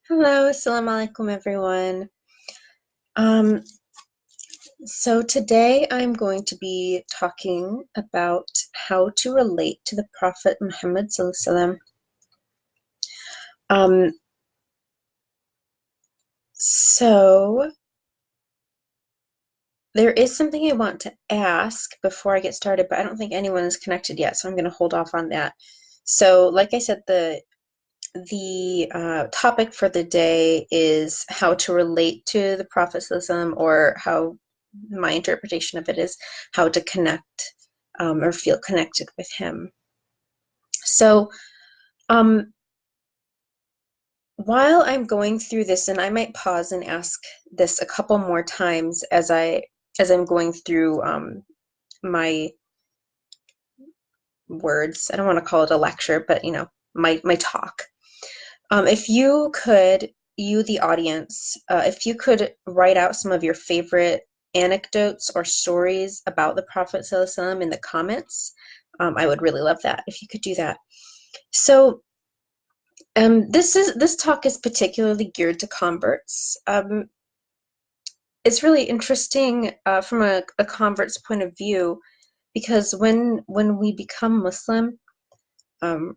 Hello, assalamu alaikum everyone. Um, so today I'm going to be talking about how to relate to the Prophet Muhammad Sallallahu Alaihi Wasallam. Um, so there is something I want to ask before I get started, but I don't think anyone is connected yet, so I'm going to hold off on that. So, like I said, the topic for the day is how to relate to the Prophet Sallallahu Alaihi Wasallam, or how my interpretation of it is how to connect or feel connected with him. So, um, while I'm going through this, and I might pause and ask this a couple more times as I'm going through my words. I don't want to call it a lecture, but my talk. If you could, you the audience, if you could write out some of your favorite anecdotes or stories about the Prophet ﷺ in the comments, I would really love that if you could do that. So, this talk is particularly geared to converts. It's really interesting from a convert's point of view, because when we become Muslim, um,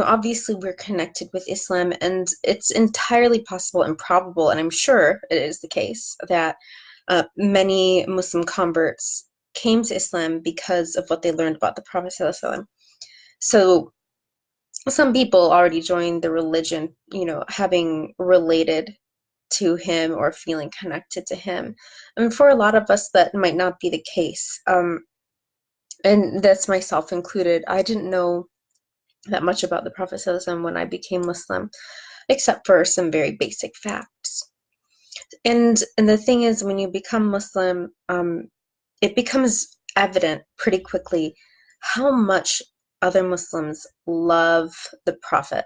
obviously we're connected with Islam, and it's entirely possible and probable, and I'm sure it is the case, that many Muslim converts came to Islam because of what they learned about the Prophet ﷺ. So some people already joined the religion, having related to him or feeling connected to him. And for a lot of us, that might not be the case. And that's myself included. I didn't know that much about the Prophet ﷺ when I became Muslim, except for some very basic facts. And the thing is, when you become Muslim, it becomes evident pretty quickly how much other Muslims love the Prophet,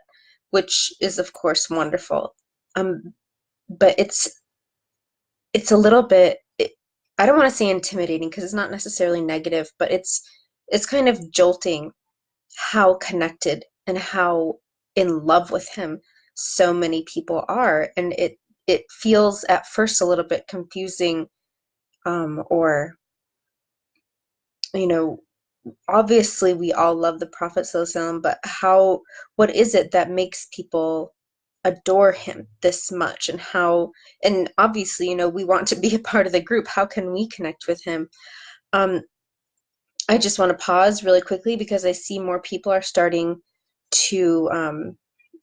which is of course wonderful. But it's a little bit, I don't want to say intimidating because it's not necessarily negative, but it's kind of jolting how connected and how in love with him so many people are. And it feels at first a little bit confusing, or you know obviously we all love the Prophet ﷺ, but what is it that makes people adore him this much? And obviously, we want to be a part of the group. How can we connect with him? um I just want to pause really quickly because I see more people are starting to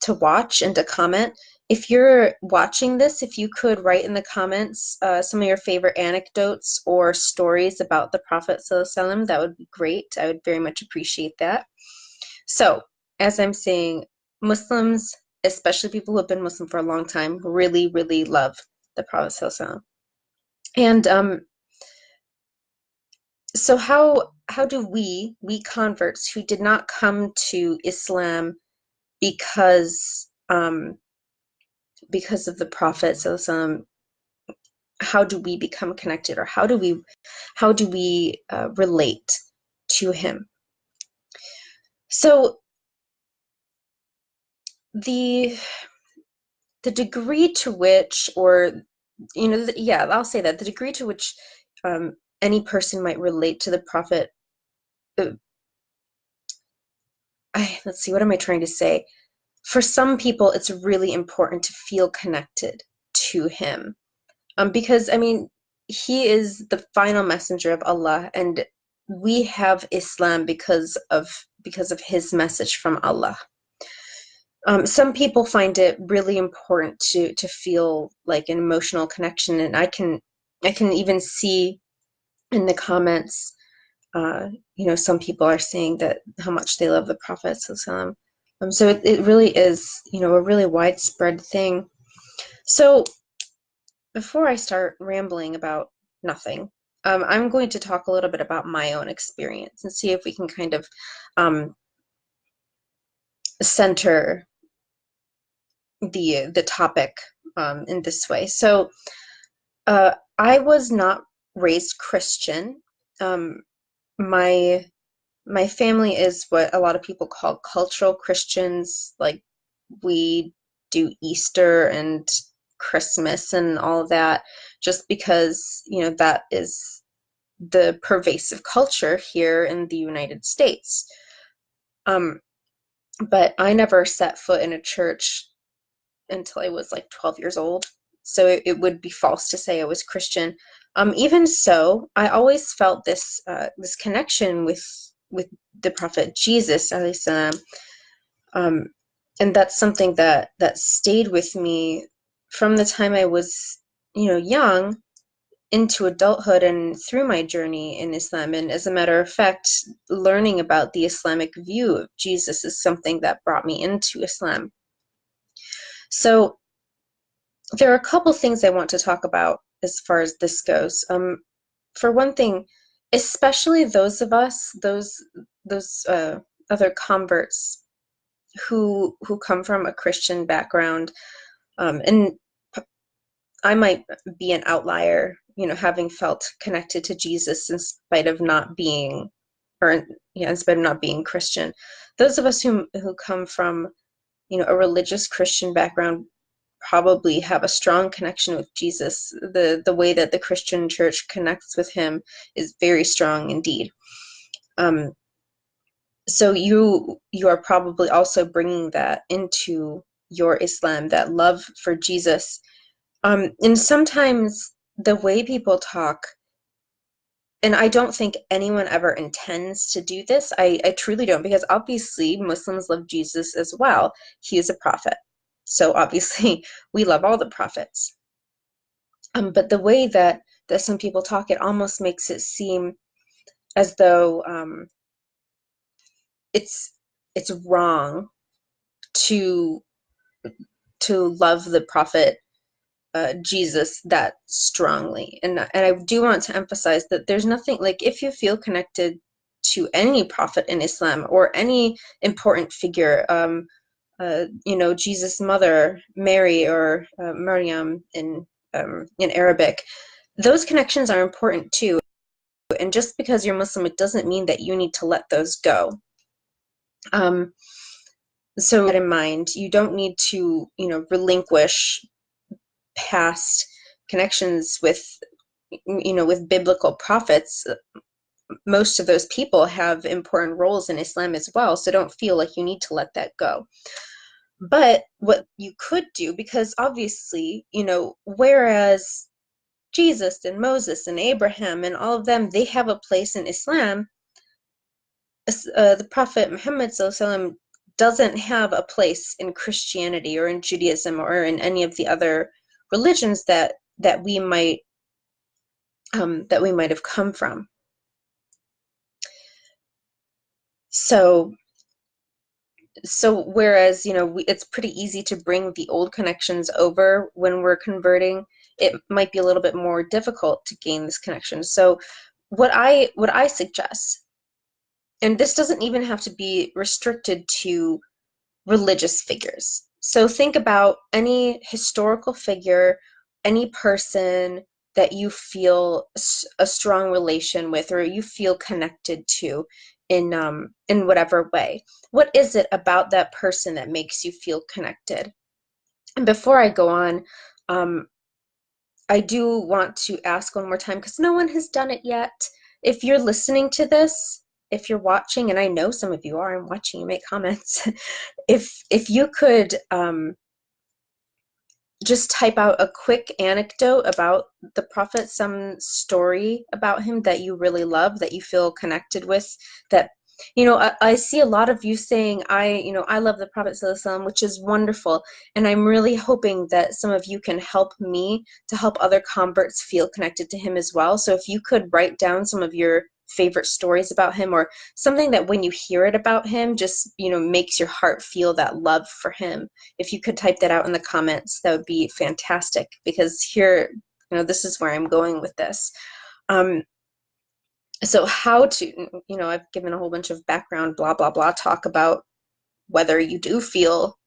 watch and to comment. If you're watching this, if you could write in the comments some of your favorite anecdotes or stories about the Prophet ﷺ, that would be great. I would very much appreciate that. So, as I'm saying, Muslims, especially people who have been Muslim for a long time, really, really love the Prophet ﷺ. And so how do we converts who did not come to Islam because because of the Prophet, so how do we become connected, or how do we relate to him? So the the degree to which, or yeah, I'll say that the degree to which any person might relate to the Prophet, uh, let's see, what am I trying to say? For some people, it's really important to feel connected to him, because I mean, he is the final messenger of Allah, and we have Islam because of his message from Allah. Some people find it really important to feel like an emotional connection, and I can even see in the comments, some people are saying that how much they love the Prophet. So it really is, a really widespread thing. So before I start rambling about nothing, I'm going to talk a little bit about my own experience and see if we can kind of um, center the topic in this way. So I was not raised Christian. Um, my my family is what a lot of people call cultural Christians. Like, we do Easter and Christmas and all of that, just because, that is the pervasive culture here in the United States. But I never set foot in a church until I was like 12 years old. So it would be false to say I was Christian. Even so, I always felt this connection with the prophet Jesus, alayhi salam. And that's something that stayed with me from the time I was, young into adulthood and through my journey in Islam. And as a matter of fact, learning about the Islamic view of Jesus is something that brought me into Islam. So there are a couple things I want to talk about as far as this goes. For one thing, especially those of us, those other converts who come from a Christian background, and I might be an outlier, having felt connected to Jesus in spite of not being, in spite of not being Christian. Those of us who come from, a religious Christian background probably have a strong connection with Jesus. The way that the Christian church connects with him is very strong indeed. So you are probably also bringing that into your Islam, that love for Jesus. And sometimes the way people talk, and I don't think anyone ever intends to do this. I truly don't, because obviously Muslims love Jesus as well. He is a prophet. So obviously we love all the prophets. But the way that some people talk, it almost makes it seem as though it's wrong to love the prophet Jesus that strongly. And I do want to emphasize that there's nothing, like, if you feel connected to any prophet in Islam or any important figure, Jesus' mother, Mary, or Maryam in Arabic, those connections are important too. And just because you're Muslim, it doesn't mean that you need to let those go. So that in mind, you don't need to, relinquish past connections with biblical prophets. Most of those people have important roles in Islam as well, so don't feel like you need to let that go. But what you could do, because obviously, whereas Jesus and Moses and Abraham and all of them, they have a place in Islam, the Prophet Muhammad ﷺ doesn't have a place in Christianity or in Judaism or in any of the other religions that we might have come from. So whereas, it's pretty easy to bring the old connections over when we're converting, it might be a little bit more difficult to gain this connection. So what I suggest, and this doesn't even have to be restricted to religious figures. So think about any historical figure, any person that you feel a strong relation with, or you feel connected to in whatever way. What is it about that person that makes you feel connected? And before I go on, I do want to ask one more time, because no one has done it yet. If you're listening to this, if you're watching, and I know some of you are, I'm watching you make comments, if you could just type out a quick anecdote about the Prophet, some story about him that you really love, that you feel connected with, that, I see a lot of you saying, I love the Prophet ﷺ, which is wonderful. And I'm really hoping that some of you can help me to help other converts feel connected to him as well. So if you could write down some of your favorite stories about him, or something that when you hear it about him just makes your heart feel that love for him, if you could type that out in the comments, that would be fantastic, because here, this is where I'm going with this. So how to, I've given a whole bunch of background blah blah blah talk about whether you do feel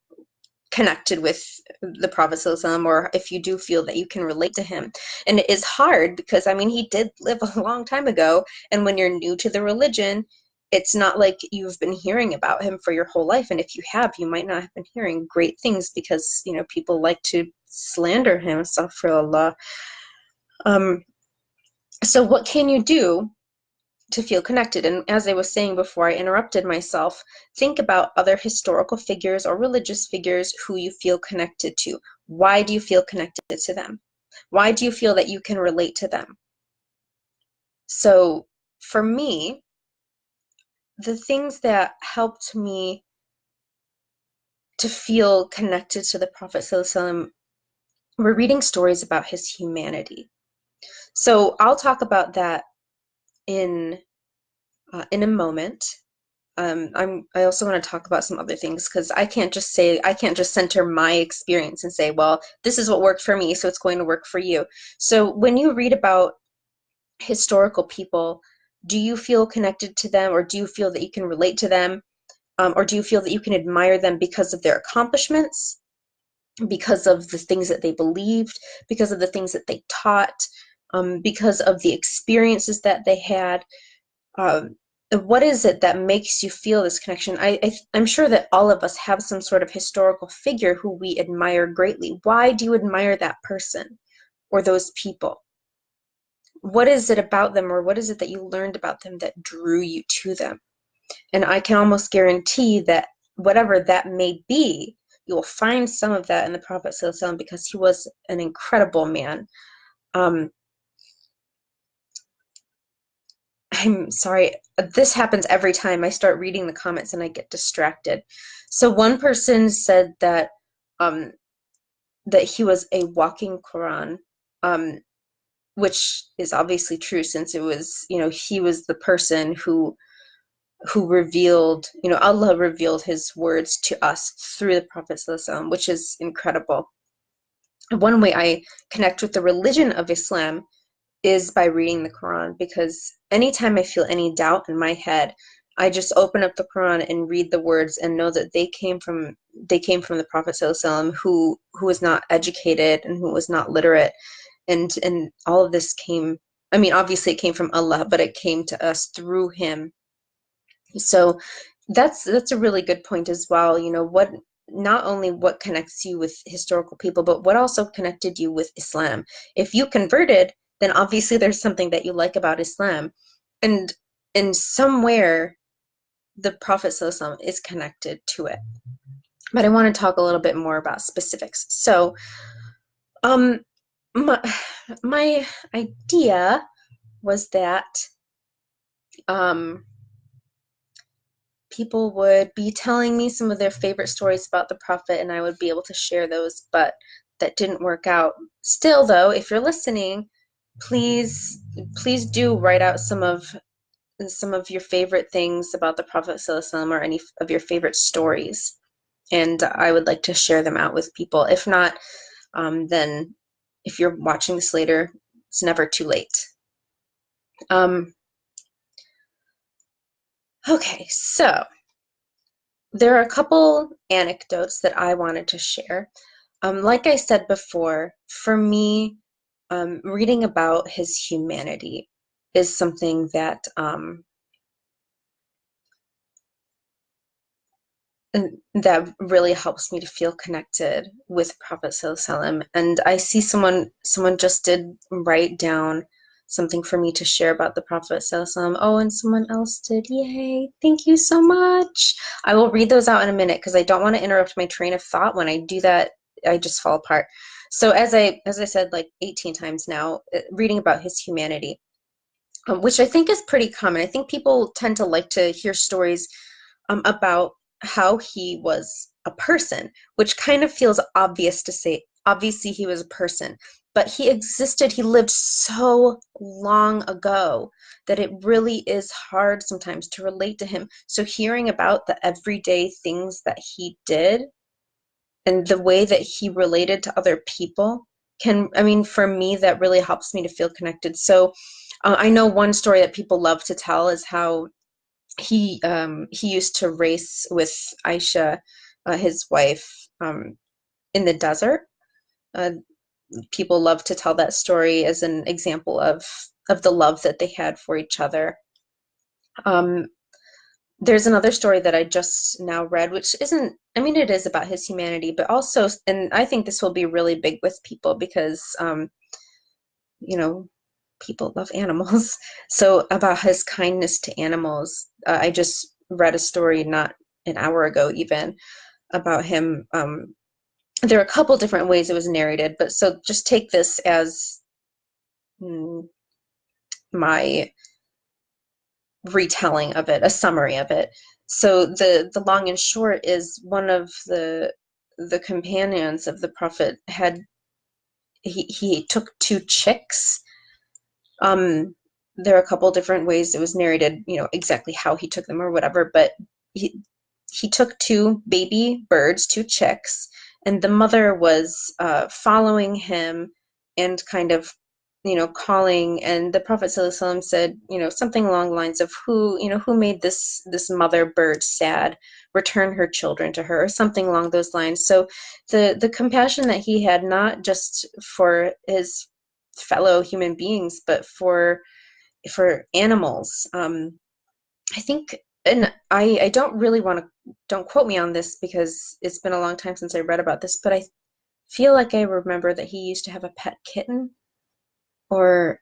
connected with the Prophet ﷺ, or if you do feel that you can relate to him. And it is hard because, he did live a long time ago, and when you're new to the religion, it's not like you've been hearing about him for your whole life. And if you have, you might not have been hearing great things because, you know, people like to slander him, astaghfirullah. Um, so what can you do to feel connected? And as I was saying before I interrupted myself, think about other historical figures or religious figures who you feel connected to. Why do you feel connected to them? Why do you feel that you can relate to them? So for me, the things that helped me to feel connected to the Prophet ﷺ were reading stories about his humanity. So I'll talk about that in a moment. I also want to talk about some other things because I can't just center my experience and say, well, this is what worked for me, so it's going to work for you. So when you read about historical people, do you feel connected to them, or do you feel that you can relate to them, or do you feel that you can admire them because of their accomplishments, because of the things that they believed, because of the things that they taught, because of the experiences that they had? Um, what is it that makes you feel this connection? I'm sure that all of us have some sort of historical figure who we admire greatly. Why do you admire that person or those people? What is it about them, or what is it that you learned about them that drew you to them? And I can almost guarantee that whatever that may be, you will find some of that in the Prophet ﷺ, because he was an incredible man. I'm sorry, this happens every time I start reading the comments and I get distracted. So one person said that um, that he was a walking Quran, um, which is obviously true, since it was, you know, he was the person who revealed, you know, Allah revealed his words to us through the Prophet ﷺ, which is incredible. One way I connect with the religion of Islam is by reading the Quran, because anytime I feel any doubt in my head, I just open up the Quran and read the words and know that they came from the Prophet ﷺ, who was not educated and who was not literate, and all of this came, I mean, obviously it came from Allah, but it came to us through him. So that's a really good point as well. You know, what, not only what connects you with historical people, but what also connected you with Islam. If you converted, then obviously there's something that you like about Islam, and in somewhere the Prophet ﷺ is connected to it. But I want to talk a little bit more about specifics. So um my, my idea was that um people would be telling me some of their favorite stories about the Prophet, and I would be able to share those, but that didn't work out. Still, though, if you're listening, please do write out some of your favorite things about the Prophet ﷺ, or any of your favorite stories, and I would like to share them out with people. If not, then if you're watching this later, it's never too late. Okay, so there are a couple anecdotes that I wanted to share. Like I said before, for me, reading about his humanity is something that really helps me to feel connected with Prophet ﷺ. And I see someone just did write down something for me to share about the Prophet ﷺ. Oh, and someone else did. Yay! Thank you so much. I will read those out in a minute because I don't want to interrupt my train of thought. When I do that, I just fall apart. So as I said like 18 times now, reading about his humanity, which I think is pretty common. I think people tend to like to hear stories about how he was a person, which kind of feels obvious to say. Obviously, he was a person, but he existed, he lived so long ago that it really is hard sometimes to relate to him. So hearing about the everyday things that he did and the way that he related to other people I mean, for me, that really helps me to feel connected. So I know one story that people love to tell is how he used to race with Aisha, his wife, in the desert. Uh, People love to tell that story as an example of the love that they had for each other. Um, There's another story that I just now read, which isn't, I mean, it is about his humanity, but also, and I think this will be really big with people because, you know, people love animals. So about his kindness to animals, I just read a story not an hour ago even about him. There are a couple different ways it was narrated, but so just take this as mm, my retelling of it, a summary of it. So the long and short is one of the companions of the prophet had he took two chicks. Um, there are a couple different ways it was narrated, you know, exactly how he took them or whatever, but he took two baby birds, two chicks, and the mother was following him and kind of, you know, calling. And the Prophet ﷺ said, you know, something along the lines of, who, you know, who made this mother bird sad? Return her children to her, or something along those lines. So the compassion that he had, not just for his fellow human beings, but for animals. I think, and I don't really want to, don't quote me on this because it's been a long time since I read about this, but I feel like I remember that he used to have a pet kitten, or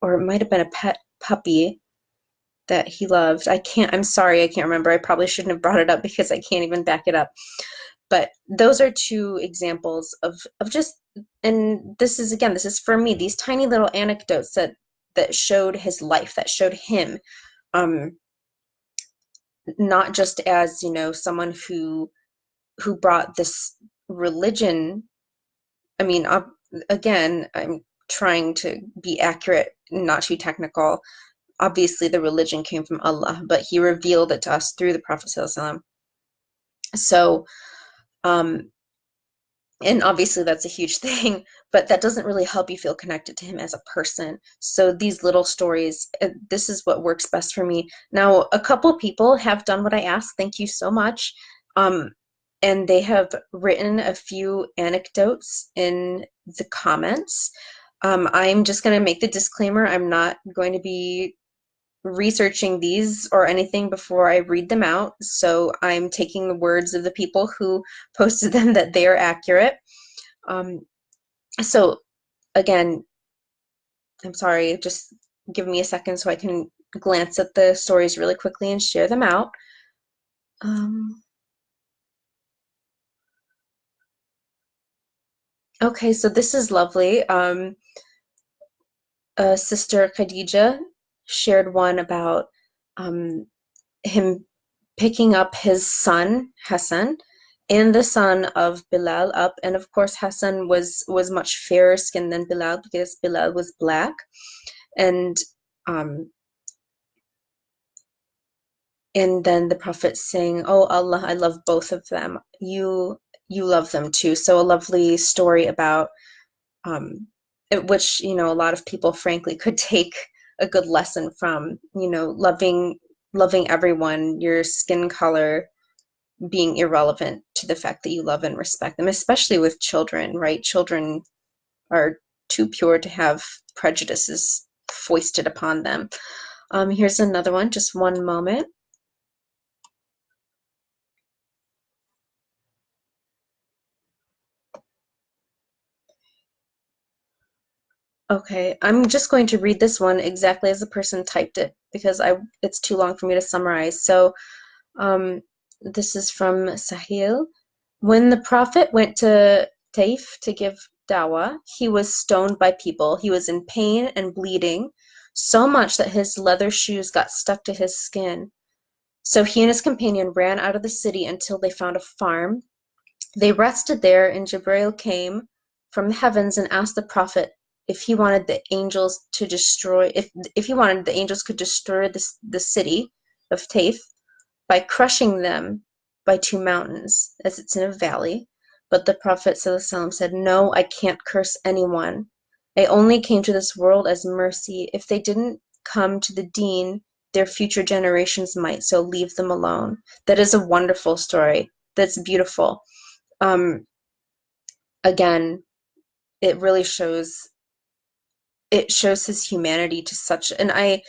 or it might have been a pet puppy that he loved. I'm sorry, I can't remember. I probably shouldn't have brought it up because I can't even back it up. But those are two examples of just, and this is, again, this is for me, these tiny little anecdotes that showed his life, that showed him, um, not just as, you know, someone who brought this religion. I mean, again, I'm trying to be accurate, not too technical. Obviously, the religion came from Allah, but He revealed it to us through the Prophet ﷺ. So, um, and obviously that's a huge thing, but that doesn't really help you feel connected to him as a person. So these little stories, this is what works best for me. Now, a couple people have done what I asked. Thank you so much. And they have written a few anecdotes in the comments. I'm just going to make the disclaimer. I'm not going to be researching these or anything before I read them out. So I'm taking the words of the people who posted them that they are accurate. Um, so again, I'm sorry, just give me a second so I can glance at the stories really quickly and share them out. Um, okay, so this is lovely. Sister Khadija shared one about um, him picking up his son Hassan and the son of Bilal up, and of course Hassan was much fairer skinned than Bilal because Bilal was black, and um, and then the Prophet saying, "Oh Allah, I love both of them. You love them too." So a lovely story about um, which, you know, a lot of people frankly could take a good lesson from, you know, loving everyone, your skin color being irrelevant to the fact that you love and respect them, especially with children, right? Children are too pure to have prejudices foisted upon them. Here's another one, just one moment. Okay, I'm just going to read this one exactly as the person typed it because it's too long for me to summarize. So this is from Sahil. When the Prophet went to Taif to give dawah, he was stoned by people. He was in pain and bleeding so much that his leather shoes got stuck to his skin. So he and his companion ran out of the city until they found a farm. They rested there, and Jibril came from the heavens and asked the Prophet if he wanted the angels to destroy, if he wanted the angels could destroy the city of Taif by crushing them by two mountains, as it's in a valley. But the Prophet ﷺ said, "No, I can't curse anyone. I only came to this world as mercy. If they didn't come to the deen, their future generations might, so leave them alone." That is a wonderful story. That's beautiful. Um, Again, it really shows his humanity to such, and I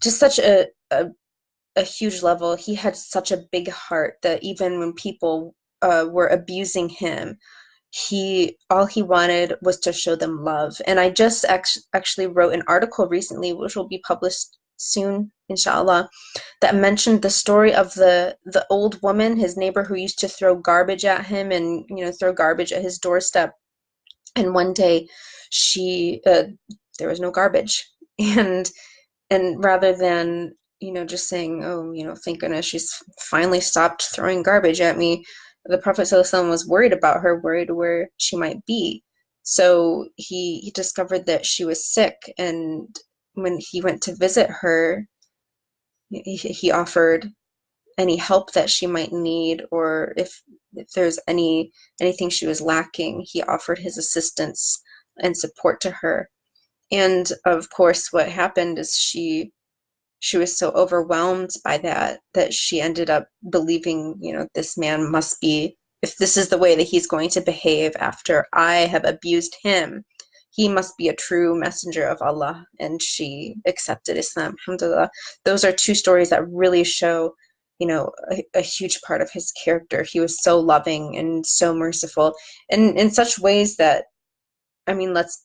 just such a a huge level, he had such a big heart that even when people were abusing him, all he wanted was to show them love. And I just actually wrote an article recently, which will be published soon, inshallah, that mentioned the story of the old woman, his neighbor, who used to throw garbage at him and throw garbage at his doorstep. And one day, she there was no garbage, and rather than just saying, oh, thank goodness she's finally stopped throwing garbage at me, the Prophet ﷺ was worried about her, worried where she might be. So he discovered that she was sick, and when he went to visit her, he offered any help that she might need, or if there's anything she was lacking, he offered his assistance and support to her. And of course, what happened is she was so overwhelmed by that she ended up believing, this man must be, if this is the way that he's going to behave after I have abused him, he must be a true messenger of Allah. And she accepted Islam, alhamdulillah. Those are two stories that really show, a huge part of his character. He was so loving and so merciful, and in such ways that, I mean, let's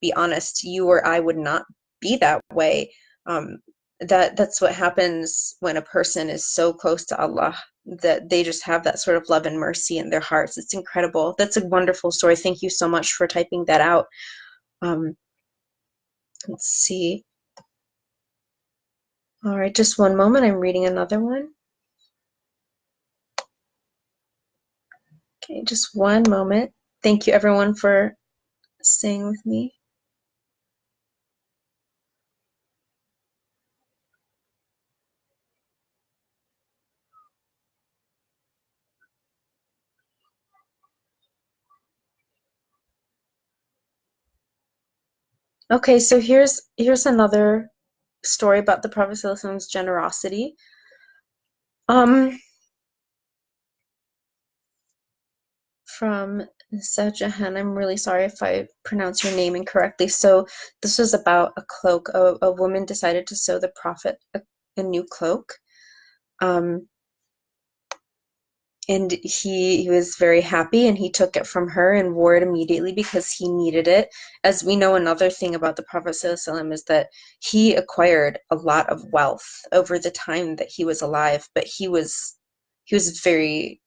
be honest, you or I would not be that way. That's what happens when a person is so close to Allah, that they just have that sort of love and mercy in their hearts. It's incredible. That's a wonderful story. Thank you so much for typing that out. Um, let's see. All right, just one moment. I'm reading another one. Okay, just one moment. Thank you, everyone, for staying with me. Okay, so here's another story about the Prophet ﷺ's generosity. From Sajahan, I'm really sorry if I pronounce your name incorrectly. So this was about a cloak. A woman decided to sew the Prophet a new cloak. And he was very happy, and he took it from her and wore it immediately because he needed it. As we know, another thing about the Prophet ﷺ is that he acquired a lot of wealth over the time that he was alive, but he was very,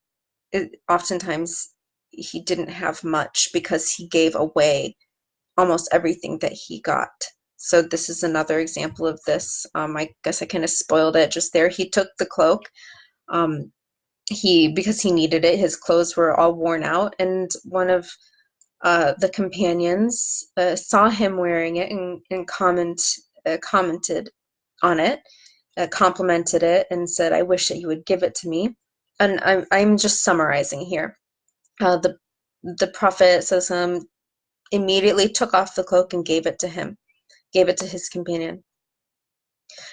oftentimes he didn't have much because he gave away almost everything that he got. So this is another example of this. I guess I kind of spoiled it just there. He took the cloak. Because he needed it, his clothes were all worn out, and one of the companions saw him wearing it and commented on it, complimented it, and said, "I wish that you would give it to me." And I'm just summarizing here. The Prophet says, immediately took off the cloak and gave it to him, gave it to his companion.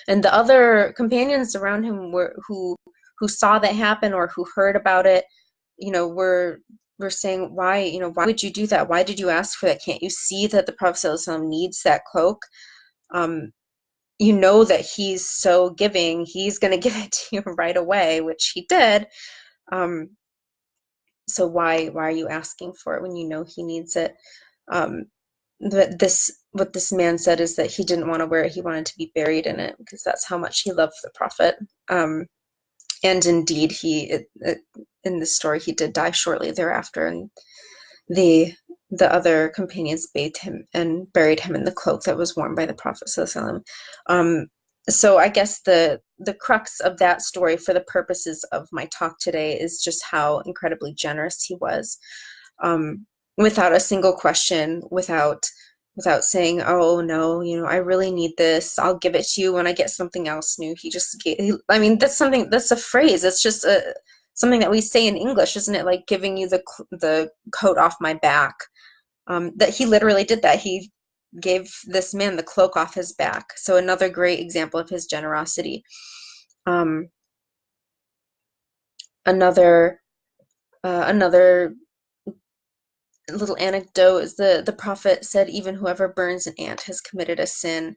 And the other companions around him who saw that happen or who heard about it, were saying, why would you do that? Why did you ask for that? Can't you see that the Prophet ﷺ needs that cloak? That he's so giving, he's going to give it to you right away, which he did. So why are you asking for it when you know he needs it? But what this man said is that he didn't want to wear it. He wanted to be buried in it because that's how much he loved the Prophet. And indeed, in the story, he did die shortly thereafter, and the other companions bathed him and buried him in the cloak that was worn by the Prophet ﷺ. So I guess the crux of that story, for the purposes of my talk today, is just how incredibly generous he was, without a single question, without saying, "Oh no, I really need this. I'll give it to you when I get something else new." He just gave. I mean, that's a phrase. It's just something that we say in English, isn't it? Like giving you the coat off my back. That he literally did that. He gave this man the cloak off his back. So another great example of his generosity. Another little anecdote is the Prophet said, even whoever burns an ant has committed a sin.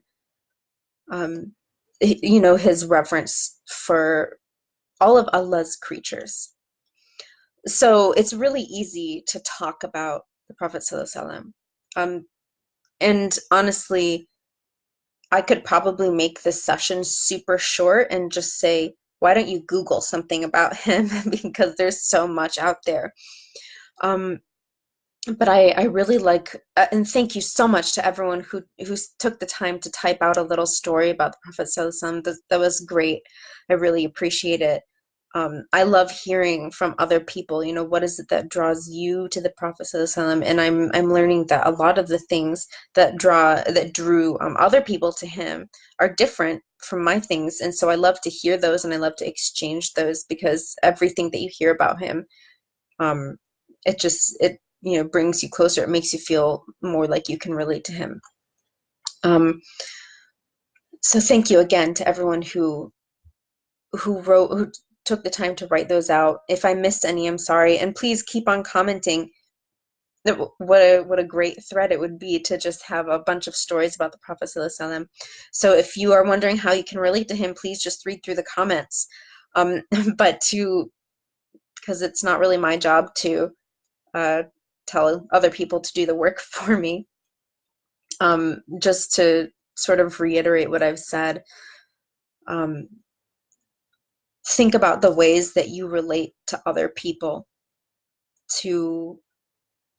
his reverence for all of Allah's creatures. So it's really easy to talk about the Prophet ﷺ. And honestly, I could probably make this session super short and just say, why don't you Google something about him? Because there's so much out there. Um, but I really like, and thank you so much to everyone who took the time to type out a little story about the Prophet ﷺ. That was great. I really appreciate it. I love hearing from other people, what is it that draws you to the Prophet ﷺ? And I'm learning that a lot of the things that drew other people to him are different from my things. And so I love to hear those, and I love to exchange those, because everything that you hear about him, um, it brings you closer. It makes you feel more like you can relate to him. So thank you again to everyone who took the time to write those out. If I missed any, I'm sorry. And please keep on commenting. What a great thread it would be to just have a bunch of stories about the Prophet ﷺ. So if you are wondering how you can relate to him, please just read through the comments. But because it's not really my job to tell other people to do the work for me. Just to sort of reiterate what I've said, think about the ways that you relate to other people,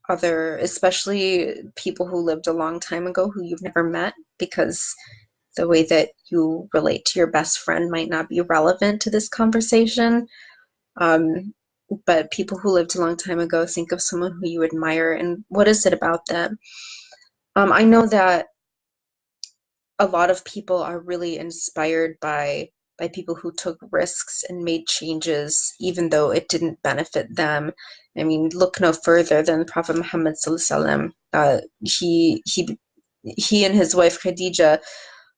especially people who lived a long time ago who you've never met, because the way that you relate to your best friend might not be relevant to this conversation. But people who lived a long time ago, think of someone who you admire, and what is it about them? I know that a lot of people are really inspired by people who took risks and made changes even though it didn't benefit them. I mean, look no further than Prophet Muhammad sallallahu alaihi wasallam. He and his wife Khadija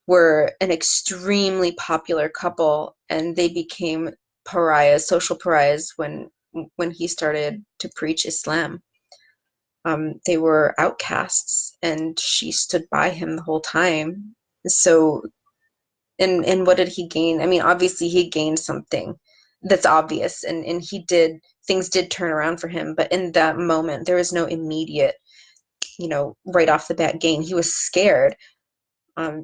were an extremely popular couple, and they became pariahs, social pariahs, when he started to preach Islam. They were outcasts, and she stood by him the whole time. So, and what did he gain? I mean, obviously he gained something that's obvious, and things did turn around for him, but in that moment there was no immediate, right off the bat gain. He was scared.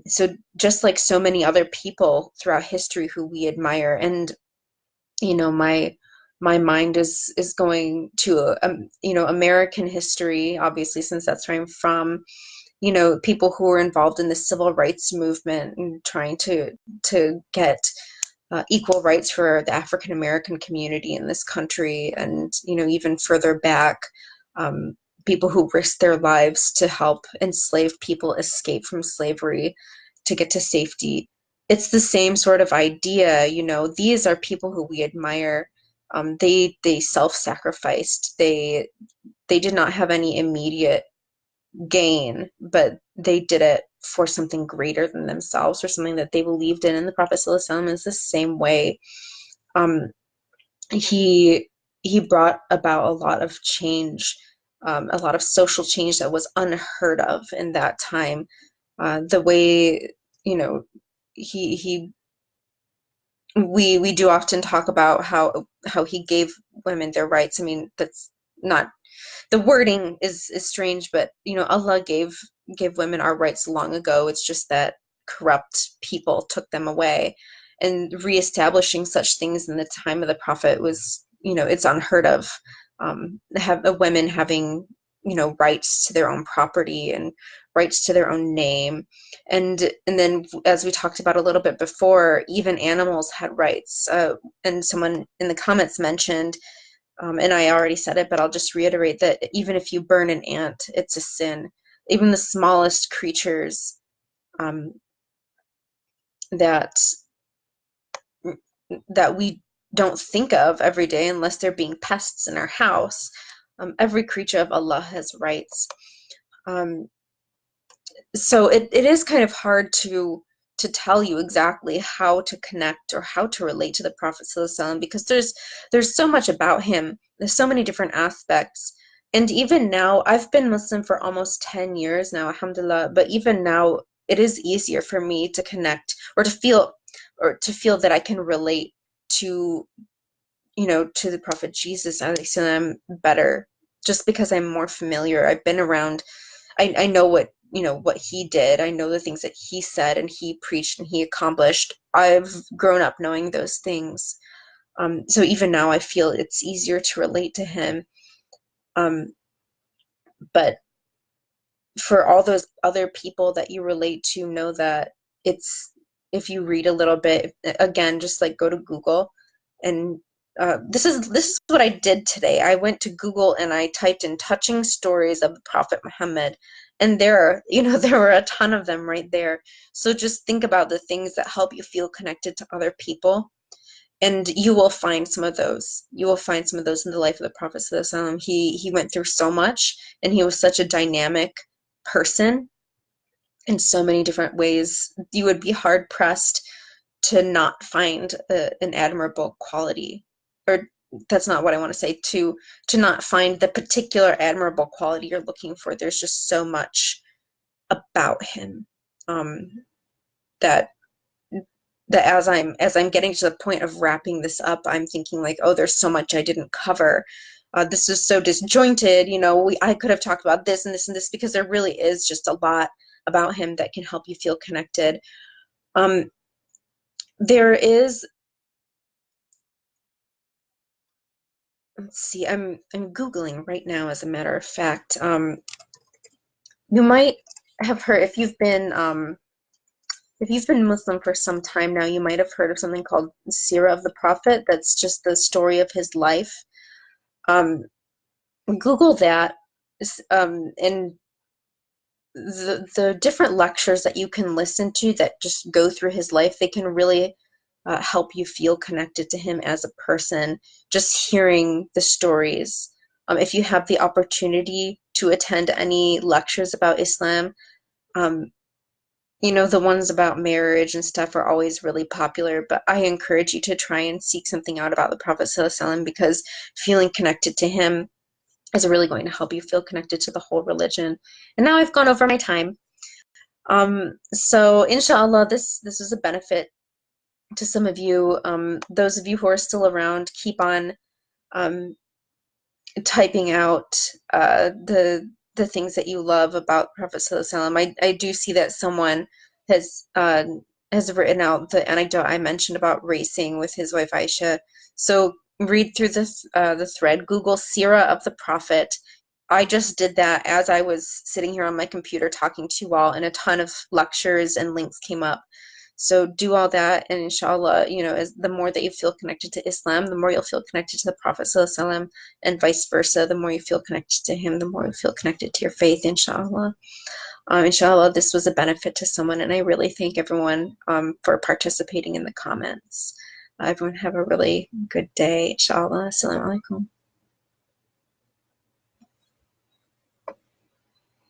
So just like so many other people throughout history who we admire, and my mind is going to American history, obviously, since that's where I'm from. People who were involved in the civil rights movement and trying to get equal rights for the African American community in this country, and even further back, people who risked their lives to help enslaved people escape from slavery to get to safety. It's the same sort of idea. These are people who we admire. They self-sacrificed. They did not have any immediate gain, but they did it for something greater than themselves, or something that they believed in. And the Prophet ﷺ is the same way. He brought about a lot of change, a lot of social change that was unheard of in that time. The way, he we do often talk about how he gave women their rights. I mean, that's not, the wording is strange, but Allah gave women our rights long ago. It's just that corrupt people took them away, and reestablishing such things in the time of the Prophet was, it's unheard of. Have the women having rights to their own property and rights to their own name, and then, as we talked about a little bit before, even animals had rights. And someone in the comments mentioned, and I already said it, but I'll just reiterate that even if you burn an ant, it's a sin. Even the smallest creatures, that we don't think of every day unless they're being pests in our house. Every creature of Allah has rights. So it is kind of hard to tell you exactly how to connect or how to relate to the Prophet ﷺ, because there's so much about him. There's so many different aspects. And even now, I've been Muslim for almost 10 years now, alhamdulillah, but even now it is easier for me to connect or to feel or to feel that I can relate to, to the Prophet Jesus alayhi salam better, just because I'm more familiar. I've been around. I know what he did. I know the things that he said and he preached and he accomplished. I've grown up knowing those things. So even now I feel it's easier to relate to him. But for all those other people that you relate to, know that it's, if you read a little bit, again, just like go to Google and this is what I did today. I went to Google and I typed in touching stories of the Prophet Muhammad, and there were a ton of them right there. So just think about the things that help you feel connected to other people, and you will find some of those. You will find some of those in the life of the Prophet. He went through so much, and he was such a dynamic person in so many different ways. You would be hard pressed to not find an admirable quality, or that's not what I want to say, to not find the particular admirable quality you're looking for. There's just so much about him, um, that as I'm getting to the point of wrapping this up, I'm thinking like, oh, there's so much I didn't cover. This is so disjointed. I could have talked about this and this and this, because there really is just a lot about him that can help you feel connected. There is, let's see, I'm Googling right now, as a matter of fact. You might have heard, if you've been Muslim for some time now, you might have heard of something called Sirah of the Prophet. That's just the story of his life. Google that, and the different lectures that you can listen to that just go through his life, they can really help you feel connected to him as a person, just hearing the stories. If you have the opportunity to attend any lectures about Islam, the ones about marriage and stuff are always really popular, but I encourage you to try and seek something out about the Prophet ﷺ, because feeling connected to him is really going to help you feel connected to the whole religion. And now I've gone over my time. So inshallah, this is a benefit to some of you. Those of you who are still around, keep on typing out the things that you love about Prophet ﷺ. I do see that someone has written out the anecdote I mentioned about racing with his wife Aisha. So read through this the thread. Google Sirah of the Prophet. I just did that as I was sitting here on my computer talking to you all, and a ton of lectures and links came up. So do all that, and inshallah, as the more that you feel connected to Islam, the more you'll feel connected to the Prophet ﷺ, and vice versa. The more you feel connected to him, the more you feel connected to your faith, inshallah. Inshallah, this was a benefit to someone, and I really thank everyone for participating in the comments. Everyone have a really good day, inshallah. Assalamu alaikum.